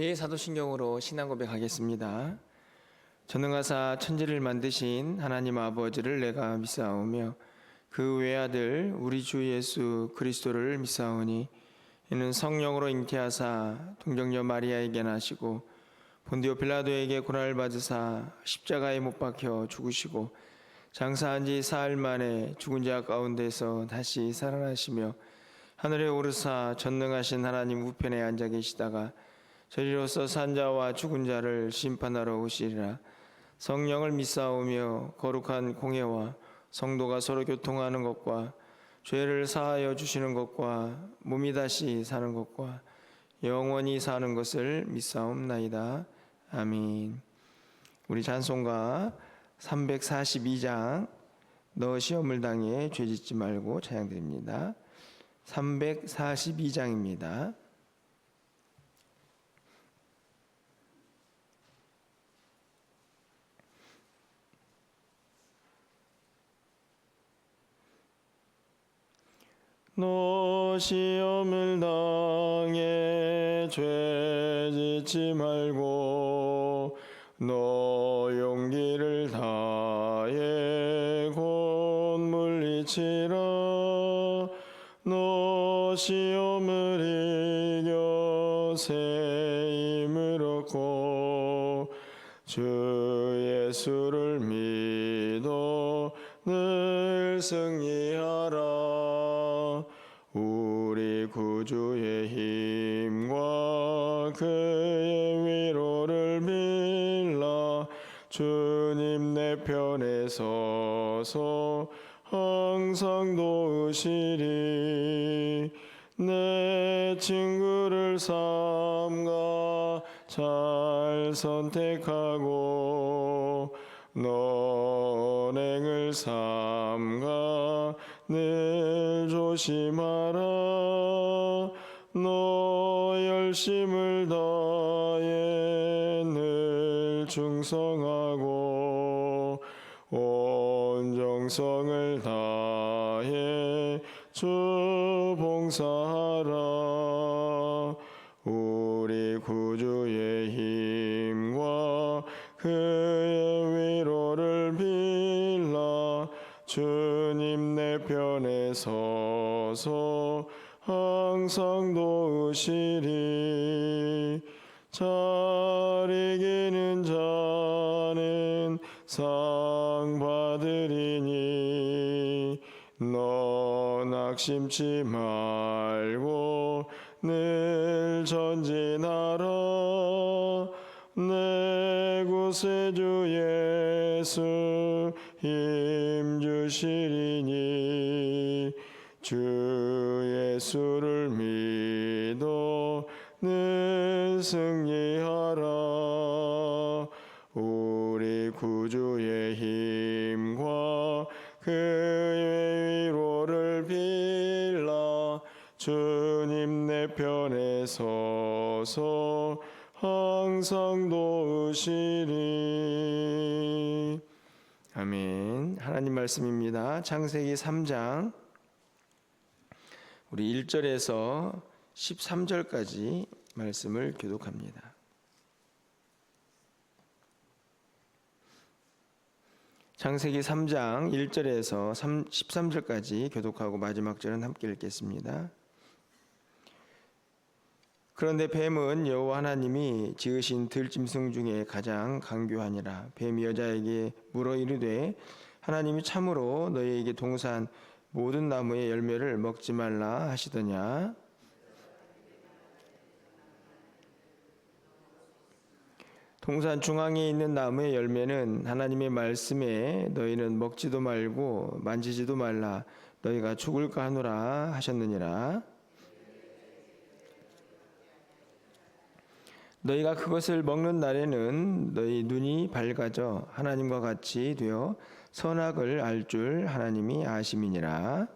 제 사도신경으로 신앙 고백하겠습니다. 전능하사 천지를 만드신 하나님 아버지를 내가 믿사오며 그 외아들 우리 주 예수 그리스도를 믿사오니 이는 성령으로 잉태하사 동정녀 마리아에게 나시고 본디오 빌라도에게 고난을 받으사 십자가에 못 박혀 죽으시고 장사한 지 사흘 만에 죽은 자 가운데서 다시 살아나시며 하늘에 오르사 전능하신 하나님 우편에 앉아 계시다가 저리로서 산 자와 죽은 자를 심판하러 오시리라. 성령을 믿사오며 거룩한 공예와 성도가 서로 교통하는 것과 죄를 사하여 주시는 것과 몸이 다시 사는 것과 영원히 사는 것을 믿사옵나이다. 아멘. 우리 찬송가 342장 너 시험을 당해 죄짓지 말고 찬양드립니다. 342장입니다. 너 시험을 당해 죄짓지 말고 너 용기를 다해 곧 물리치라. 너 시험을 이겨 새 힘을 얻고 주 예수를 믿어 늘 승리하라. 우리 구주의 힘과 그의 위로를 빌라. 주님 내 편에 서서 항상 도우시리. 내 친구를 삼가 잘 선택하고 너행을 삼가 늘 조심하라. 너 열심을 다해 늘 충성하고 온 정성을 다해 주 봉사하라. 우리 구주의 힘과 그의 위로를 빌라. 주님 내 편에 서서 항상 도우시리. 잘 이기는 자는 상 받으리니 너 낙심치 말고 늘 전진하라. 내 구세주 예수 힘 주시리니 주 예수를 믿어 늘 승리하라. 우리 구주의 힘과 그의 위로를 빌라. 주님 내 편에 서서 항상 도우시리. 아멘. 하나님 말씀입니다. 창세기 3장 우리 1절에서 13절까지 말씀을 교독합니다. 창세기 3장 1절에서 13절까지 교독하고 마지막 절은 함께 읽겠습니다. 그런데 뱀은 여호와 하나님이 지으신 들짐승 중에 가장 강교하니라. 뱀이 여자에게 물어 이르되 하나님이 참으로 너희에게 동산 모든 나무의 열매를 먹지 말라 하시더냐. 동산 중앙에 있는 나무의 열매는 하나님의 말씀에 너희는 먹지도 말고 만지지도 말라 너희가 죽을까 하노라 하셨느니라. 너희가 그것을 먹는 날에는 너희 눈이 밝아져 하나님과 같이 되어 선악을 알 줄 하나님이 아심이니라.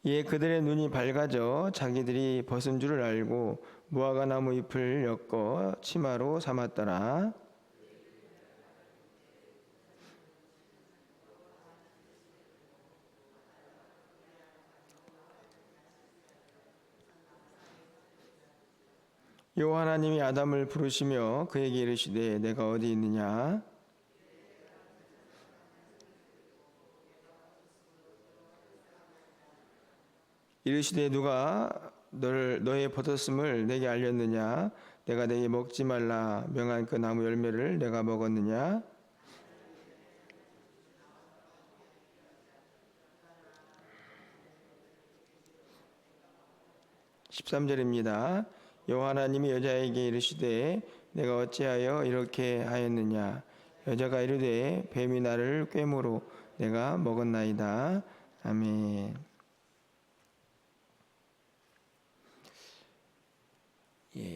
이에 그들의 눈이 밝아져 자기들이 벗은 줄을 알고 무화과 나무 잎을 엮어 치마로 삼았더라. 여호와 하나님이 아담을 부르시며 그에게 이르시되 내가 어디 있느냐. 이르시되 누가 너의 버섯음을 내게 알렸느냐. 내가 내게 먹지 말라 명한 그 나무 열매를 내가 먹었느냐. 13절입니다. 여호와 하나님이 여자에게 이르시되 내가 어찌하여 이렇게 하였느냐. 여자가 이르되 뱀이 나를 꾀므로 내가 먹었나이다. 아멘.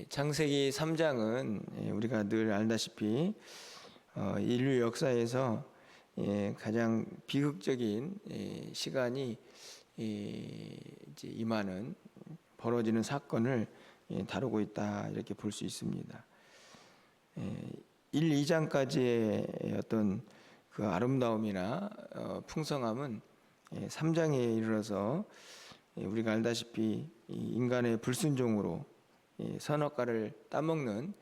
창세기 3장은 우리가 늘 알다시피 인류 역사에서 가장 비극적인 시간이 이제 임하는 벌어지는 사건을 다루고 있다 이렇게 볼 수 있습니다. 1, 2장까지의 어떤 그 아름다움이나 풍성함은 3장에 이르러서 우리가 알다시피 인간의 불순종으로 선악과를 따먹는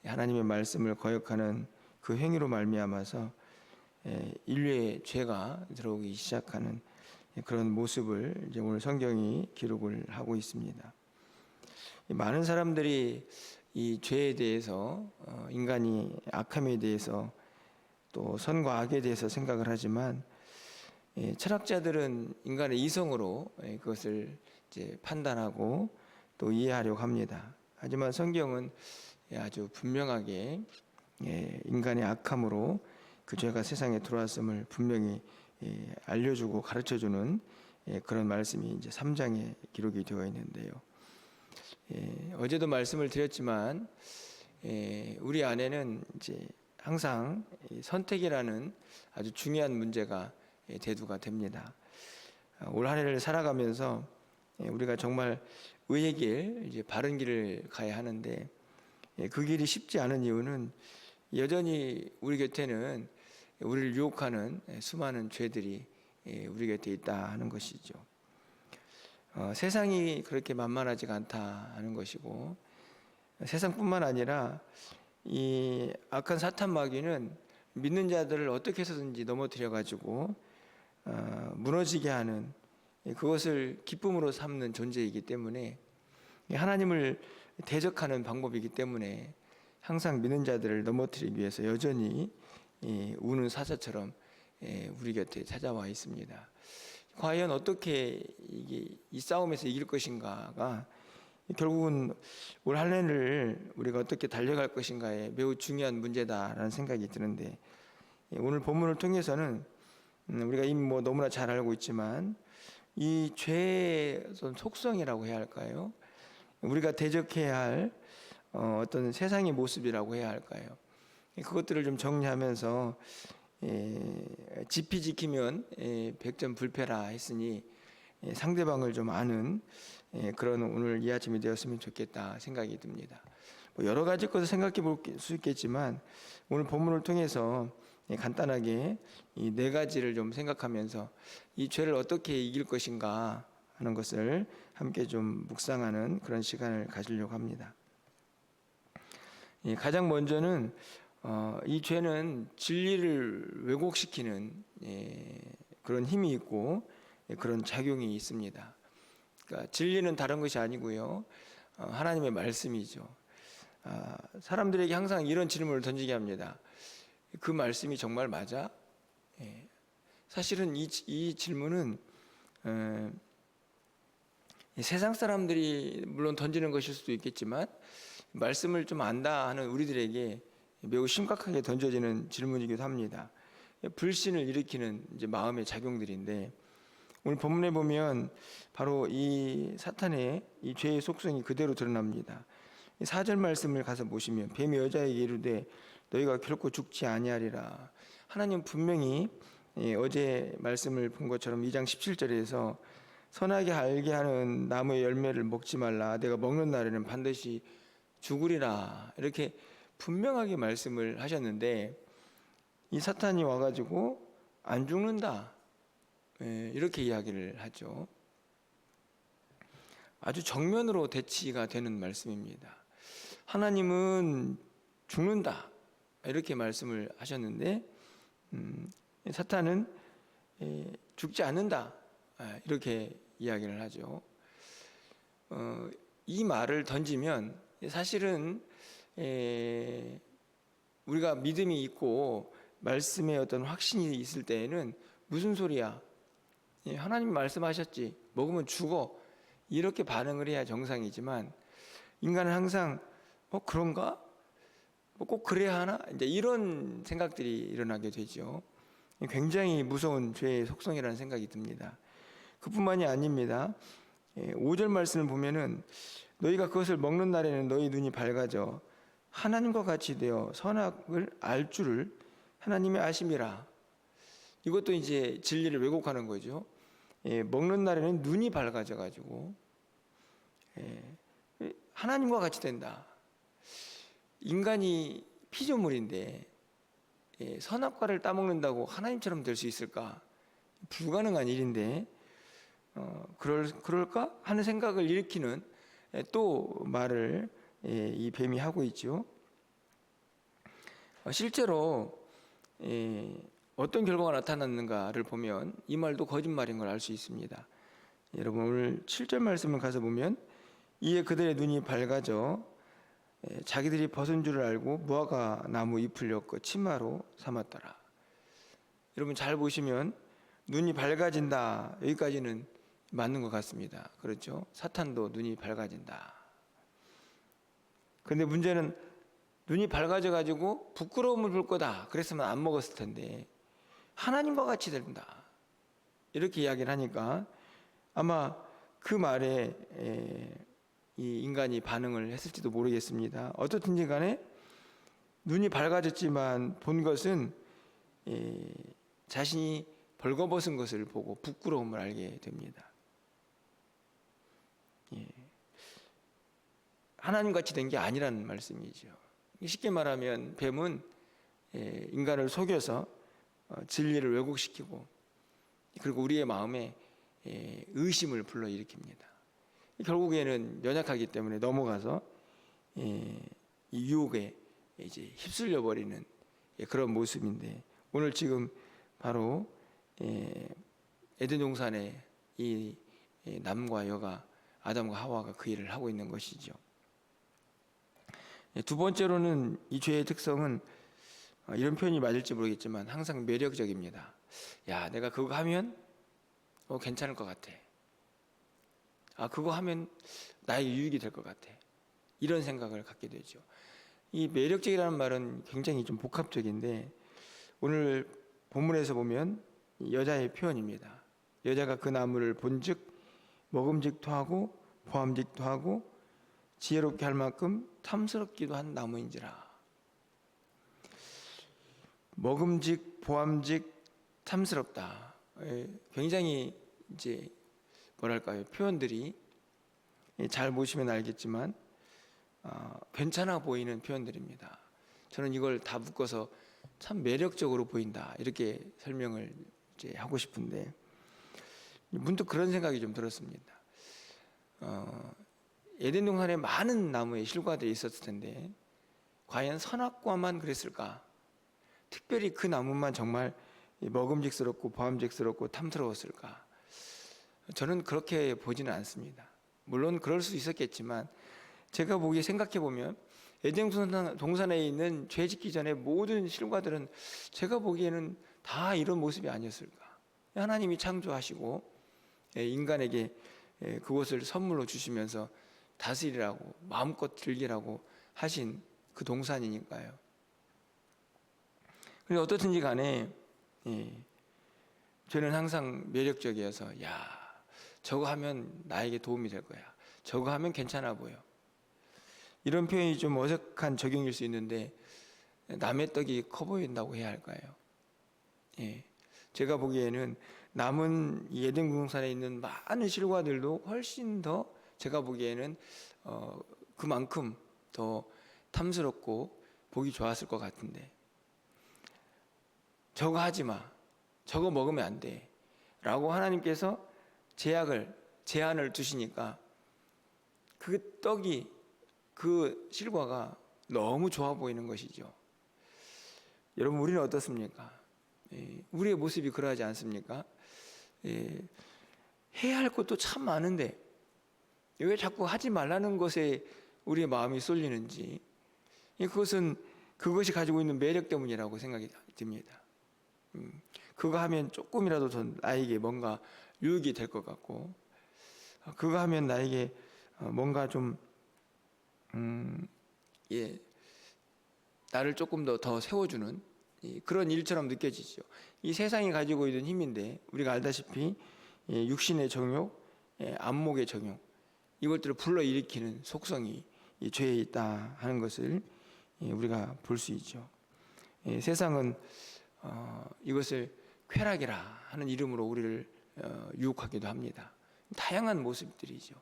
하나님의 말씀을 거역하는 그 행위로 말미암아서 인류의 죄가 들어오기 시작하는 그런 모습을 이제 오늘 성경이 기록을 하고 있습니다. 많은 사람들이 이 죄에 대해서 인간이 악함에 대해서 또 선과 악에 대해서 생각을 하지만 철학자들은 인간의 이성으로 그것을 이제 판단하고 또 이해하려고 합니다. 하지만 성경은 아주 분명하게 인간의 악함으로 그 죄가 세상에 들어왔음을 분명히 알려주고 가르쳐주는 그런 말씀이 이제 3장에 기록이 되어 있는데요. 어제도 말씀을 드렸지만 우리 안에는 이제 항상 선택이라는 아주 중요한 문제가 대두가 됩니다. 올 한 해를 살아가면서 우리가 정말 의의 길, 이제 바른 길을 가야 하는데 그 길이 쉽지 않은 이유는 여전히 우리 곁에는 우리를 유혹하는 수많은 죄들이 우리 곁에 있다 하는 것이죠. 세상이 그렇게 만만하지가 않다 하는 것이고 세상뿐만 아니라 이 악한 사탄 마귀는 믿는 자들을 어떻게 해서든지 넘어뜨려 가지고 무너지게 하는 그것을 기쁨으로 삼는 존재이기 때문에 하나님을 대적하는 방법이기 때문에 항상 믿는 자들을 넘어뜨리기 위해서 여전히 우는 사자처럼 우리 곁에 찾아와 있습니다. 과연 어떻게 이 싸움에서 이길 것인가가 결국은 올 한 해를 우리가 어떻게 달려갈 것인가에 매우 중요한 문제다라는 생각이 드는데 오늘 본문을 통해서는 우리가 이미 너무나 잘 알고 있지만 이 죄의 속성이라고 해야 할까요? 우리가 대적해야 할 어떤 세상의 모습이라고 해야 할까요? 그것들을 좀 정리하면서 지피 지키면 백전불패라 했으니 상대방을 좀 아는 그런 오늘 이 아침이 되었으면 좋겠다 생각이 듭니다. 여러 가지 것을 생각해 볼 수 있겠지만 오늘 본문을 통해서 간단하게 이 네 가지를 좀 생각하면서 이 죄를 어떻게 이길 것인가 하는 것을 함께 좀 묵상하는 그런 시간을 가지려고 합니다. 가장 먼저는 이 죄는 진리를 왜곡시키는 그런 힘이 있고 그런 작용이 있습니다. 그러니까 진리는 다른 것이 아니고요. 하나님의 말씀이죠. 사람들에게 항상 이런 질문을 던지게 합니다. 그 말씀이 정말 맞아? 사실은 이 질문은 세상 사람들이 물론 던지는 것일 수도 있겠지만 말씀을 좀 안다 하는 우리들에게 매우 심각하게 던져지는 질문이기도 합니다. 불신을 일으키는 이제 마음의 작용들인데 오늘 본문에 보면 바로 이 사탄의 이 죄의 속성이 그대로 드러납니다. 4절 말씀을 가서 보시면 뱀이 여자에게 이르되 너희가 결코 죽지 아니하리라. 하나님 분명히 어제 말씀을 본 것처럼 2장 17절에서 선하게 알게 하는 나무의 열매를 먹지 말라. 내가 먹는 날에는 반드시 죽으리라. 이렇게 분명하게 말씀을 하셨는데 이 사탄이 와가지고 안 죽는다. 이렇게 이야기를 하죠. 아주 정면으로 대치가 되는 말씀입니다. 하나님은 죽는다 이렇게 말씀을 하셨는데 사탄은 죽지 않는다 이렇게 이야기를 하죠. 이 말을 던지면 사실은 우리가 믿음이 있고 말씀에 어떤 확신이 있을 때에는 무슨 소리야? 하나님 말씀하셨지. 먹으면 죽어. 이렇게 반응을 해야 정상이지만 인간은 항상 그런가? 꼭 그래야 하나? 이제 이런 생각들이 일어나게 되죠. 굉장히 무서운 죄의 속성이라는 생각이 듭니다. 그뿐만이 아닙니다. 5절 말씀을 보면은 너희가 그것을 먹는 날에는 너희 눈이 밝아져 하나님과 같이 되어 선악을 알 줄을 하나님의 아심이라. 이것도 이제 진리를 왜곡하는 거죠. 먹는 날에는 눈이 밝아져 가지고 하나님과 같이 된다. 인간이 피조물인데 선악과를 따먹는다고 하나님처럼 될 수 있을까? 불가능한 일인데 그럴까 하는 생각을 일으키는 또 말을 이 뱀이 하고 있죠. 실제로 어떤 결과가 나타났는가를 보면 이 말도 거짓말인 걸 알 수 있습니다. 여러분 오늘 7절 말씀을 가서 보면 이에 그들의 눈이 밝아져 자기들이 벗은 줄을 알고 무화과 나무 잎을 엮어 치마로 삼았더라. 여러분 잘 보시면 눈이 밝아진다 여기까지는 맞는 것 같습니다. 그렇죠? 사탄도 눈이 밝아진다. 그런데 문제는 눈이 밝아져 가지고 부끄러움을 볼 거다 그랬으면 안 먹었을 텐데 하나님과 같이 된다 이렇게 이야기를 하니까 아마 그 말에 이 인간이 반응을 했을지도 모르겠습니다. 어떻든지 간에 눈이 밝아졌지만 본 것은 자신이 벌거벗은 것을 보고 부끄러움을 알게 됩니다. 하나님같이 된 게 아니라는 말씀이죠. 쉽게 말하면 뱀은 인간을 속여서 진리를 왜곡시키고 그리고 우리의 마음에 의심을 불러일으킵니다. 결국에는 연약하기 때문에 넘어가서 이 유혹에 이제 휩쓸려 버리는 그런 모습인데 오늘 지금 바로 에덴 동산에 이 남과 여가 아담과 하와가 그 일을 하고 있는 것이죠. 두 번째로는 이 죄의 특성은 이런 표현이 맞을지 모르겠지만 항상 매력적입니다. 야, 내가 그거 하면 괜찮을 것 같아. 그거 하면 나에게 유익이 될 것 같아. 이런 생각을 갖게 되죠. 이 매력적이라는 말은 굉장히 좀 복합적인데 오늘 본문에서 보면 여자의 표현입니다. 여자가 그 나무를 본즉 먹음직도 하고 보암직도 하고 지혜롭게 할 만큼 탐스럽기도 한 나무인지라. 먹음직, 보암직, 탐스럽다. 굉장히 이제 뭐랄까요, 표현들이 잘 보시면 알겠지만 괜찮아 보이는 표현들입니다. 저는 이걸 다 묶어서 참 매력적으로 보인다 이렇게 설명을 이제 하고 싶은데 문득 그런 생각이 좀 들었습니다. 에덴 동산에 많은 나무의 실과들이 있었을 텐데 과연 선악과만 그랬을까? 특별히 그 나무만 정말 먹음직스럽고 보암직스럽고 탐스러웠을까? 저는 그렇게 보지는 않습니다. 물론 그럴 수 있었겠지만 제가 보기에 생각해 보면 에덴 동산에 있는 죄 짓기 전에 모든 실과들은 제가 보기에는 다 이런 모습이 아니었을까? 하나님이 창조하시고 인간에게 그것을 선물로 주시면서 다스리라고 마음껏 즐기라고 하신 그 동산이니까요. 그런데 어떻든지 간에 저는 항상 매력적이어서 야, 저거 하면 나에게 도움이 될 거야. 저거 하면 괜찮아 보여. 이런 표현이 좀 어색한 적용일 수 있는데 남의 떡이 커 보인다고 해야 할까요? 제가 보기에는 남은 에덴 동산에 있는 많은 실과들도 훨씬 더 제가 보기에는 그만큼 더 탐스럽고 보기 좋았을 것 같은데 저거 하지 마, 저거 먹으면 안 돼 라고 하나님께서 제한을 두시니까 그 떡이 그 실과가 너무 좋아 보이는 것이죠. 여러분, 우리는 어떻습니까? 우리의 모습이 그러하지 않습니까? 해야 할 것도 참 많은데 왜 자꾸 하지 말라는 것에 우리의 마음이 쏠리는지, 그것이 가지고 있는 매력 때문이라고 생각이 듭니다. 그거 하면 조금이라도 더 나에게 뭔가 유익이 될 것 같고, 그거 하면 나에게 뭔가 좀 나를 조금 더 세워주는 그런 일처럼 느껴지죠. 이 세상이 가지고 있는 힘인데, 우리가 알다시피 육신의 정욕, 안목의 정욕, 이것들을 불러일으키는 속성이 이 죄에 있다 하는 것을 우리가 볼 수 있죠. 세상은 이것을 쾌락이라 하는 이름으로 우리를 유혹하기도 합니다. 다양한 모습들이죠.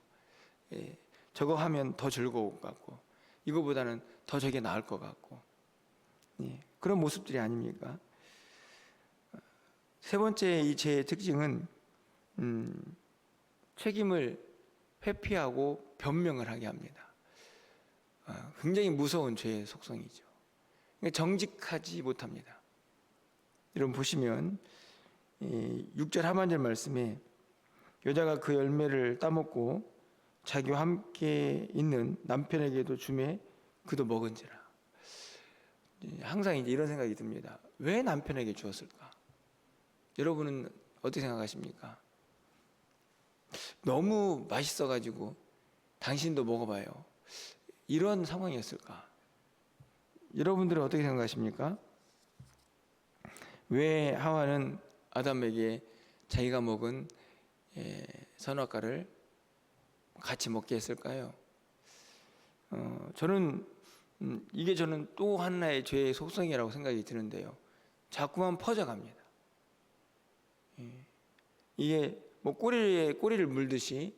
저거 하면 더 즐거울 것 같고, 이거보다는 더 저게 나을 것 같고, 그런 모습들이 아닙니까? 세 번째 이 죄의 특징은 책임을 회피하고 변명을 하게 합니다. 굉장히 무서운 죄의 속성이죠. 정직하지 못합니다. 여러분 보시면 6절 하반절 말씀에 여자가 그 열매를 따먹고 자기와 함께 있는 남편에게도 주매 그도 먹은지라. 항상 이제 이런 생각이 듭니다. 왜 남편에게 주었을까? 여러분은 어떻게 생각하십니까? 너무 맛있어가지고 당신도 먹어봐요, 이런 상황이었을까? 여러분들은 어떻게 생각하십니까? 왜 하와는 아담에게 자기가 먹은 선악과를 같이 먹게 했을까요? 저는 저는 또 하나의 죄의 속성이라고 생각이 드는데요, 자꾸만 퍼져갑니다. 이게 뭐 꼬리에 꼬리를 물듯이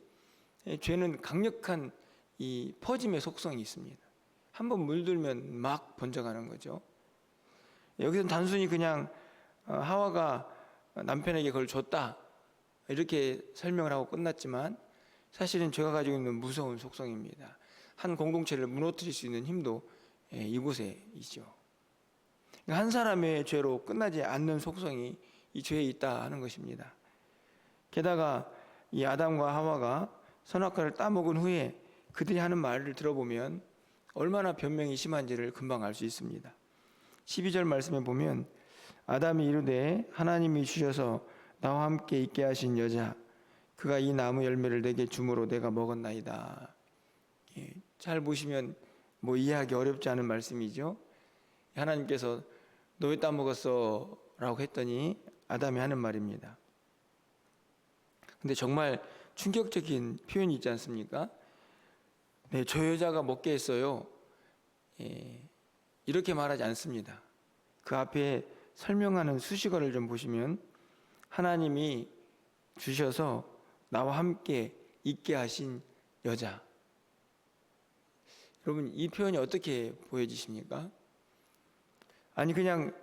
죄는 강력한 이 퍼짐의 속성이 있습니다. 한번 물들면 막 번져가는 거죠. 여기서는 단순히 그냥 하와가 남편에게 그걸 줬다 이렇게 설명을 하고 끝났지만, 사실은 죄가 가지고 있는 무서운 속성입니다. 한 공동체를 무너뜨릴 수 있는 힘도 이곳에 있죠. 한 사람의 죄로 끝나지 않는 속성이 이 죄에 있다 하는 것입니다. 게다가 이 아담과 하와가 선악과를 따먹은 후에 그들이 하는 말을 들어보면 얼마나 변명이 심한지를 금방 알 수 있습니다. 12절 말씀에 보면 아담이 이르되 하나님이 주셔서 나와 함께 있게 하신 여자, 그가 이 나무 열매를 내게 주므로 내가 먹었나이다. 잘 보시면 뭐 이해하기 어렵지 않은 말씀이죠. 하나님께서 너 왜 따먹었어? 라고 했더니 아담이 하는 말입니다. 근데 정말 충격적인 표현이 있지 않습니까? 네, 저 여자가 먹게 했어요. 이렇게 말하지 않습니다. 그 앞에 설명하는 수식어를 좀 보시면 하나님이 주셔서 나와 함께 있게 하신 여자. 여러분, 이 표현이 어떻게 보여지십니까? 아니 그냥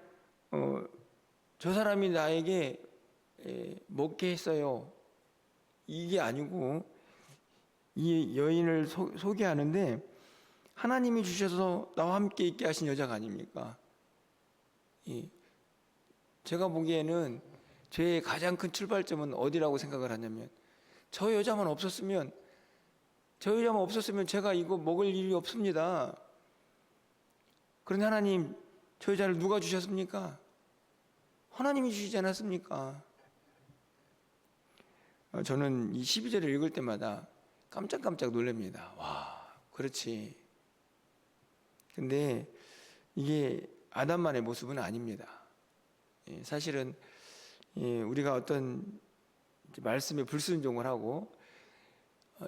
저 사람이 나에게 먹게 했어요, 이게 아니고 이 여인을 소개하는데 하나님이 주셔서 나와 함께 있게 하신 여자가 아닙니까? 제가 보기에는 죄의 가장 큰 출발점은 어디라고 생각을 하냐면, 저 여자만 없었으면 제가 이거 먹을 일이 없습니다. 그런데 하나님, 저 여자를 누가 주셨습니까? 하나님이 주시지 않았습니까? 저는 이 12절을 읽을 때마다 깜짝깜짝 놀랍니다. 와, 그렇지. 근데 이게 아담만의 모습은 아닙니다. 사실은 우리가 어떤 말씀에 불순종을 하고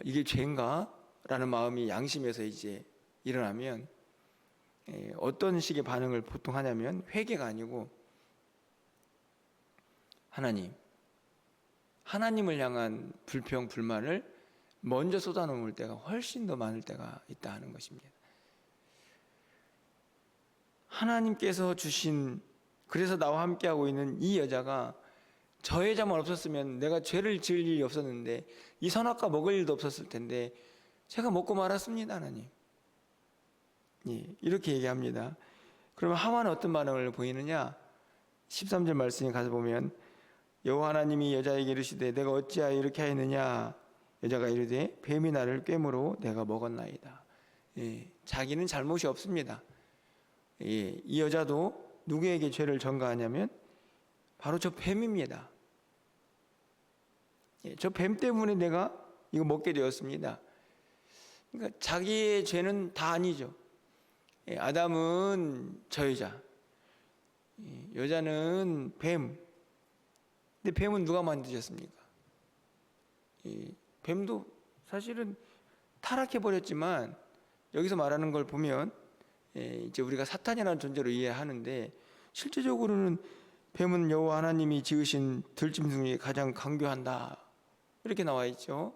이게 죄인가? 라는 마음이 양심에서 이제 일어나면 어떤 식의 반응을 보통 하냐면, 회개가 아니고 하나님을 향한 불평, 불만을 먼저 쏟아놓을 때가 훨씬 더 많을 때가 있다 하는 것입니다. 하나님께서 주신, 그래서 나와 함께하고 있는 이 여자가 저 여자만 없었으면 내가 죄를 지을 일이 없었는데, 이 선악과 먹을 일도 없었을 텐데 제가 먹고 말았습니다. 하나님, 이렇게 얘기합니다. 그러면 하와는 어떤 반응을 보이느냐? 13절 말씀에 가서 보면 여호와 하나님이 여자에게 이르시되 내가 어찌하여 이렇게 하였느냐? 여자가 이르되 뱀이 나를 꿰므로 내가 먹었나이다. 자기는 잘못이 없습니다. 이 여자도 누구에게 죄를 전가하냐면 바로 저 뱀입니다. 저 뱀 때문에 내가 이거 먹게 되었습니다. 그러니까 자기의 죄는 다 아니죠. 아담은 저 여자, 여자는 뱀. 근데 뱀은 누가 만드셨습니까? 뱀도 사실은 타락해 버렸지만 여기서 말하는 걸 보면 이제 우리가 사탄이라는 존재로 이해하는데 실제적으로는 뱀은 여호와 하나님이 지으신 들짐승 중에 가장 강교한다 이렇게 나와 있죠.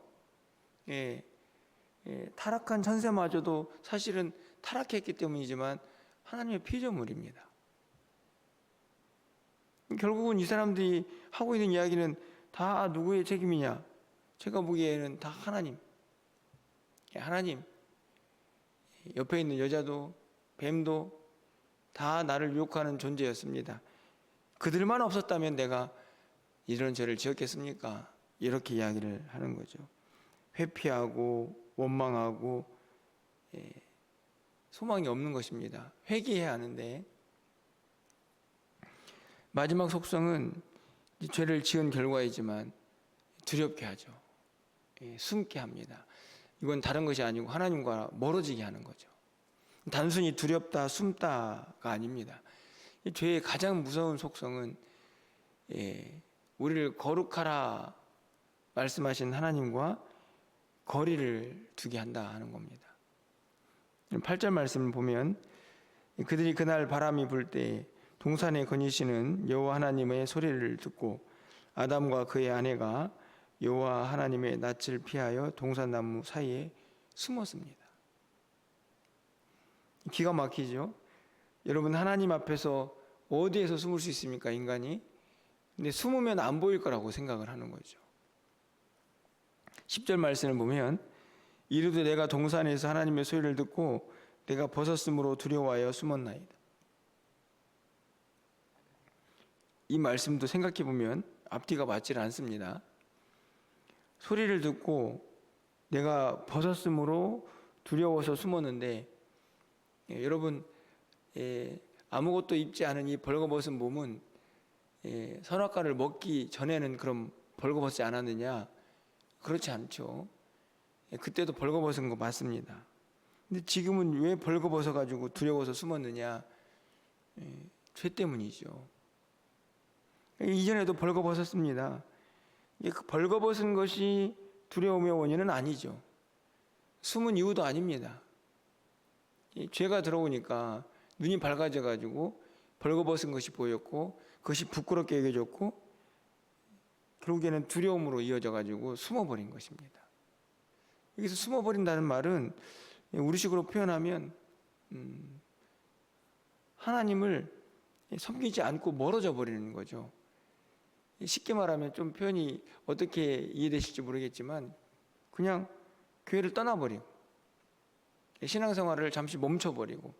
타락한 천사마저도 사실은 타락했기 때문이지만 하나님의 피조물입니다. 결국은 이 사람들이 하고 있는 이야기는 다 누구의 책임이냐? 제가 보기에는 다 하나님. 하나님. 옆에 있는 여자도 뱀도 다 나를 유혹하는 존재였습니다. 그들만 없었다면 내가 이런 죄를 지었겠습니까? 이렇게 이야기를 하는 거죠. 회피하고 원망하고 소망이 없는 것입니다. 회개해야 하는데 마지막 속성은 죄를 지은 결과이지만 두렵게 하죠. 숨게 합니다. 이건 다른 것이 아니고 하나님과 멀어지게 하는 거죠. 단순히 두렵다, 숨다가 아닙니다. 이 죄의 가장 무서운 속성은 우리를 거룩하라 말씀하신 하나님과 거리를 두게 한다 하는 겁니다. 8절 말씀을 보면 그들이 그날 바람이 불 때 동산에 거니시는 여호와 하나님의 소리를 듣고 아담과 그의 아내가 여호와 하나님의 낯을 피하여 동산나무 사이에 숨었습니다. 기가 막히죠. 여러분 하나님 앞에서 어디에서 숨을 수 있습니까 인간이? 근데 숨으면 안 보일 거라고 생각을 하는 거죠. 10절 말씀을 보면 이르되 내가 동산에서 하나님의 소리를 듣고 내가 벗었으므로 두려워하여 숨었나이다. 이 말씀도 생각해 보면 앞뒤가 맞질 않습니다. 소리를 듣고 내가 벗었으므로 두려워서 숨었는데 여러분 아무것도 입지 않은 이 벌거벗은 몸은 선악과를 먹기 전에는 그럼 벌거벗지 않았느냐? 그렇지 않죠. 그때도 벌거벗은 거 맞습니다. 근데 지금은 왜 벌거벗어 가지고 두려워서 숨었느냐? 죄 때문이죠. 이전에도 벌거벗었습니다. 그 벌거벗은 것이 두려움의 원인은 아니죠. 숨은 이유도 아닙니다. 죄가 들어오니까 눈이 밝아져 가지고 벌거벗은 것이 보였고 그것이 부끄럽게 여겨졌고 결국에는 두려움으로 이어져 가지고 숨어버린 것입니다. 여기서 숨어버린다는 말은 우리식으로 표현하면 하나님을 섬기지 않고 멀어져 버리는 거죠. 쉽게 말하면 좀 표현이 어떻게 이해되실지 모르겠지만 그냥 교회를 떠나버리고 신앙생활을 잠시 멈춰버리고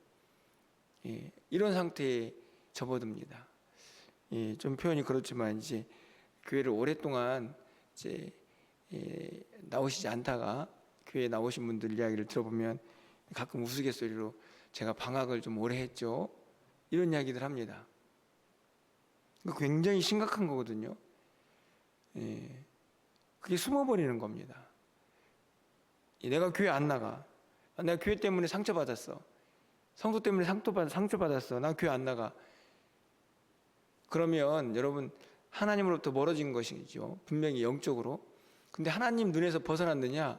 이런 상태에 접어듭니다. 좀 표현이 그렇지만 이제 교회를 오랫동안 이제 나오시지 않다가 교회에 나오신 분들 이야기를 들어보면 가끔 우스갯소리로 제가 방학을 좀 오래 했죠 이런 이야기들 합니다. 굉장히 심각한 거거든요. 그게 숨어버리는 겁니다. 내가 교회 안 나가. 내가 교회 때문에 상처받았어. 성도 때문에 상처받았어. 난 교회 안 나가. 그러면 여러분 하나님으로부터 멀어진 것이죠. 분명히 영적으로. 근데 하나님 눈에서 벗어났느냐?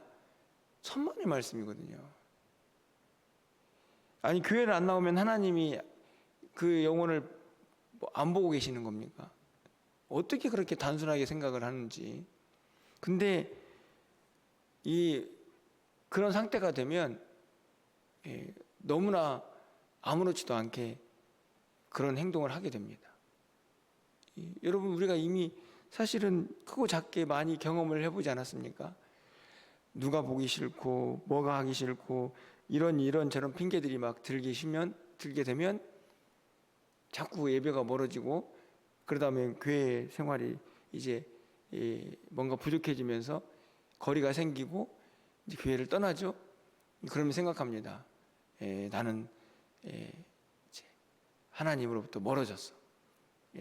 천만의 말씀이거든요. 아니 교회를 안 나오면 하나님이 그 영혼을 안 보고 계시는 겁니까? 어떻게 그렇게 단순하게 생각을 하는지. 근데 그런 상태가 되면 너무나 아무렇지도 않게 그런 행동을 하게 됩니다. 여러분 우리가 이미 사실은 크고 작게 많이 경험을 해보지 않았습니까? 누가 보기 싫고 뭐가 하기 싫고 이런 저런 핑계들이 막 들게 되면 자꾸 예배가 멀어지고, 그러다 보면 교회 생활이 이제 뭔가 부족해지면서 거리가 생기고 이제 교회를 떠나죠. 그러면 생각합니다. 나는 이제 하나님으로부터 멀어졌어.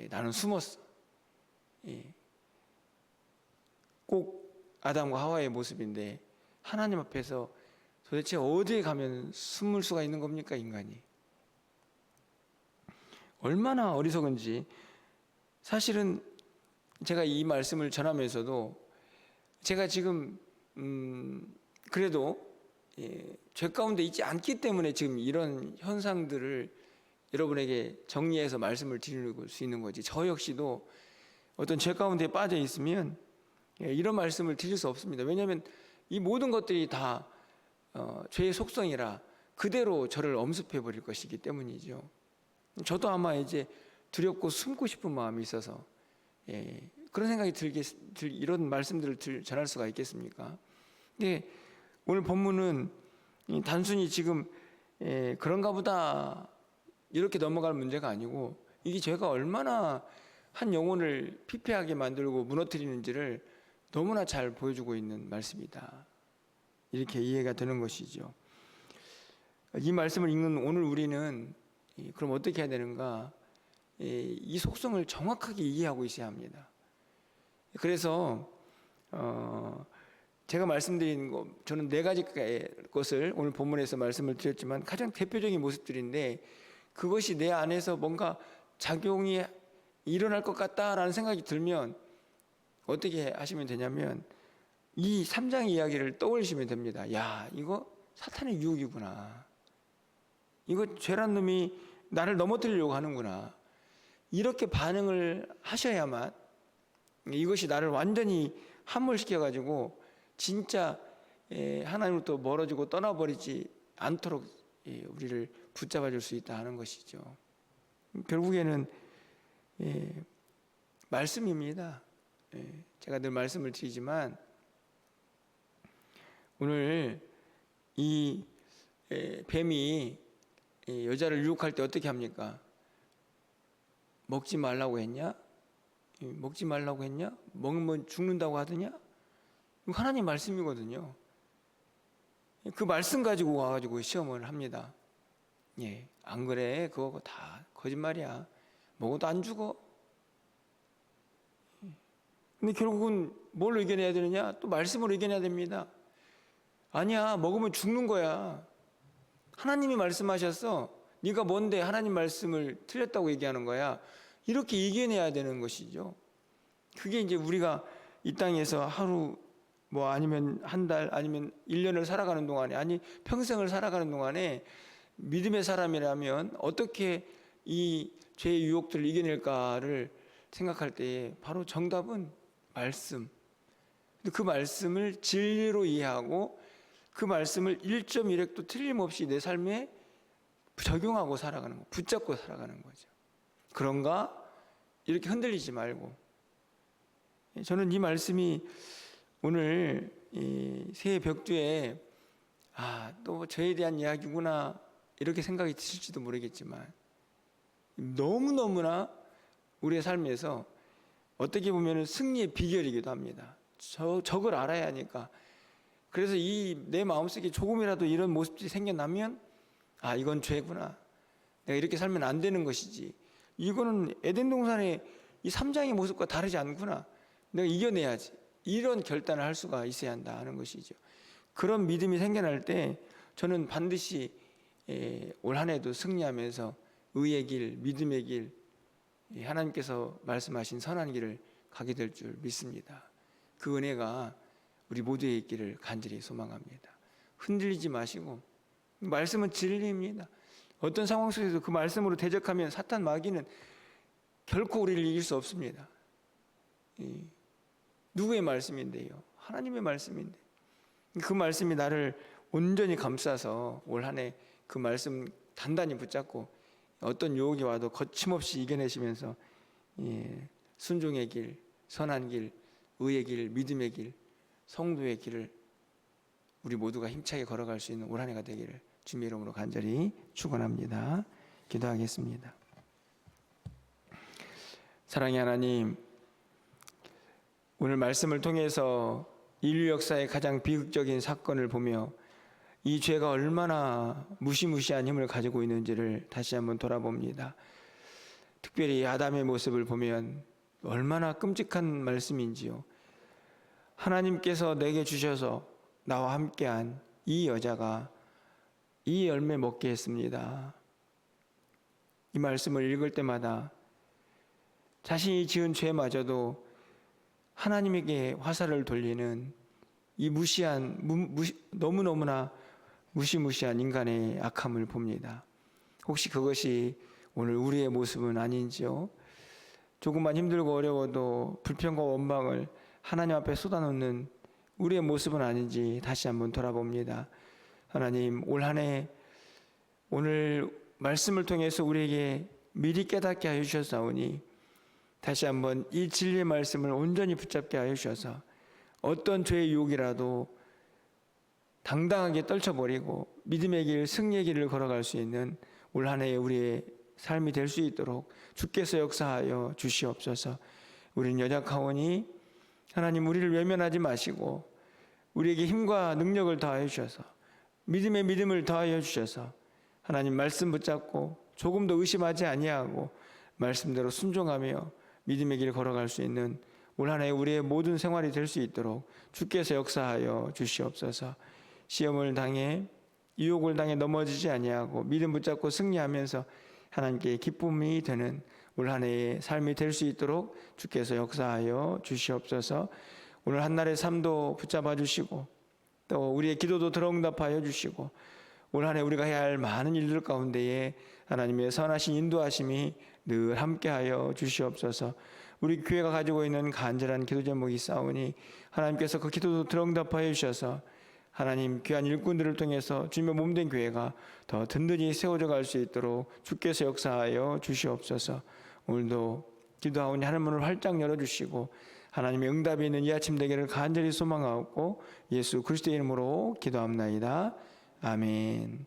나는 숨었어. 꼭 아담과 하와의 모습인데, 하나님 앞에서 도대체 어디에 가면 숨을 수가 있는 겁니까, 인간이? 얼마나 어리석은지. 사실은 제가 이 말씀을 전하면서도 제가 지금 그래도 죄 가운데 있지 않기 때문에 지금 이런 현상들을 여러분에게 정리해서 말씀을 드릴 수 있는 거지, 저 역시도 어떤 죄 가운데 빠져 있으면 이런 말씀을 드릴 수 없습니다. 왜냐하면 이 모든 것들이 다 죄의 속성이라 그대로 저를 엄습해 버릴 것이기 때문이죠. 저도 아마 이제 두렵고 숨고 싶은 마음이 있어서 그런 생각이 이런 말씀들을 전할 수가 있겠습니까? 근데 오늘 본문은 단순히 지금 그런가 보다 이렇게 넘어갈 문제가 아니고, 이게 죄가 얼마나 한 영혼을 피폐하게 만들고 무너뜨리는지를 너무나 잘 보여주고 있는 말씀이다, 이렇게 이해가 되는 것이죠. 이 말씀을 읽는 오늘 우리는 그럼 어떻게 해야 되는가? 이 속성을 정확하게 이해하고 있어야 합니다. 그래서 제가 말씀드린 거, 저는 4가지 것을 오늘 본문에서 말씀을 드렸지만 가장 대표적인 모습들인데, 그것이 내 안에서 뭔가 작용이 일어날 것 같다라는 생각이 들면 어떻게 하시면 되냐면, 이 3장 이야기를 떠올리시면 됩니다. 야, 이거 사탄의 유혹이구나. 이거 죄란 놈이 나를 넘어뜨리려고 하는구나. 이렇게 반응을 하셔야만 이것이 나를 완전히 함몰시켜가지고 진짜 하나님으로부터 멀어지고 떠나버리지 않도록 우리를 붙잡아 줄 수 있다 하는 것이죠. 결국에는 말씀입니다. 제가 늘 말씀을 드리지만, 오늘 이 뱀이 여자를 유혹할 때 어떻게 합니까? 먹지 말라고 했냐? 먹지 말라고 했냐? 먹으면 죽는다고 하더냐? 이거 하나님 말씀이거든요. 그 말씀 가지고 와가지고 시험을 합니다. 안 그래? 그거 다 거짓말이야. 먹어도 안 죽어. 근데 결국은 뭘 의견해야 되느냐? 또 말씀을 의견해야 됩니다. 아니야, 먹으면 죽는 거야. 하나님이 말씀하셨어. 네가 뭔데 하나님 말씀을 틀렸다고 얘기하는 거야. 이렇게 이겨내야 되는 것이죠. 그게 이제 우리가 이 땅에서 하루 아니면 한 달 아니면 1년을 살아가는 동안에, 아니 평생을 살아가는 동안에 믿음의 사람이라면 어떻게 이 죄의 유혹들을 이겨낼까를 생각할 때에 바로 정답은 말씀. 그 말씀을 진리로 이해하고 그 말씀을 1.1획도 틀림없이 내 삶에 적용하고 살아가는 거, 붙잡고 살아가는 거죠. 그런가? 이렇게 흔들리지 말고. 저는 이 말씀이 오늘 새해 벽두에 또 저에 대한 이야기구나 이렇게 생각이 드실지도 모르겠지만, 너무너무나 우리의 삶에서 어떻게 보면 승리의 비결이기도 합니다. 저걸 알아야 하니까. 그래서 내 마음속에 조금이라도 이런 모습들이 생겨나면 이건 죄구나, 내가 이렇게 살면 안 되는 것이지, 이거는 에덴 동산의 이 3장의 모습과 다르지 않구나, 내가 이겨내야지, 이런 결단을 할 수가 있어야 한다 하는 것이죠. 그런 믿음이 생겨날 때 저는 반드시 올 한 해도 승리하면서 의의 길, 믿음의 길, 하나님께서 말씀하신 선한 길을 가게 될 줄 믿습니다. 그 은혜가 우리 모두의 있기를 간절히 소망합니다. 흔들리지 마시고, 말씀은 진리입니다. 어떤 상황 속에서 그 말씀으로 대적하면 사탄 마귀는 결코 우리를 이길 수 없습니다. 누구의 말씀인데요? 하나님의 말씀인데, 그 말씀이 나를 온전히 감싸서 올 한 해 그 말씀 단단히 붙잡고 어떤 유혹이 와도 거침없이 이겨내시면서 순종의 길, 선한 길, 의의 길, 믿음의 길, 성도의 길을 우리 모두가 힘차게 걸어갈 수 있는 올 한 해가 되기를 주님의 이름으로 간절히 축원합니다. 기도하겠습니다. 사랑의 하나님, 오늘 말씀을 통해서 인류 역사의 가장 비극적인 사건을 보며 이 죄가 얼마나 무시무시한 힘을 가지고 있는지를 다시 한번 돌아봅니다. 특별히 아담의 모습을 보면 얼마나 끔찍한 말씀인지요. 하나님께서 내게 주셔서 나와 함께한 이 여자가 이 열매 먹게 했습니다. 이 말씀을 읽을 때마다 자신이 지은 죄마저도 하나님에게 화살을 돌리는 이 너무너무나 무시무시한 인간의 악함을 봅니다. 혹시 그것이 오늘 우리의 모습은 아닌지요? 조금만 힘들고 어려워도 불평과 원망을 하나님 앞에 쏟아놓는 우리의 모습은 아닌지 다시 한번 돌아봅니다. 하나님, 올 한 해 오늘 말씀을 통해서 우리에게 미리 깨닫게 하여 주셨사오니 다시 한번 이 진리의 말씀을 온전히 붙잡게 하여 주셔서 어떤 죄의 유혹이라도 당당하게 떨쳐버리고 믿음의 길, 승리의 길을 걸어갈 수 있는 올 한 해의 우리의 삶이 될 수 있도록 주께서 역사하여 주시옵소서. 우리는 연약하오니 하나님, 우리를 외면하지 마시고 우리에게 힘과 능력을 더하여 주셔서 믿음의 믿음을 더하여 주셔서 하나님 말씀 붙잡고 조금도 의심하지 아니하고 말씀대로 순종하며 믿음의 길을 걸어갈 수 있는 올 한 해 우리의 모든 생활이 될 수 있도록 주께서 역사하여 주시옵소서. 시험을 당해 유혹을 당해 넘어지지 아니하고 믿음 붙잡고 승리하면서 하나님께 기쁨이 되는 올 한 해의 삶이 될 수 있도록 주께서 역사하여 주시옵소서. 오늘 한날의 삶도 붙잡아 주시고 또 우리의 기도도 들어응답하여 주시고 올 한 해 우리가 해야 할 많은 일들 가운데에 하나님의 선하신 인도하심이 늘 함께하여 주시옵소서. 우리 교회가 가지고 있는 간절한 기도 제목이 있사오니 하나님께서 그 기도도 들어응답하여 주셔서 하나님 귀한 일꾼들을 통해서 주님의 몸된 교회가 더 든든히 세워져 갈 수 있도록 주께서 역사하여 주시옵소서. 오늘도 기도하오니 하늘문을 활짝 열어주시고 하나님의 응답이 있는 이 아침 되기를 간절히 소망하옵고 예수 그리스도의 이름으로 기도합나이다. 아멘.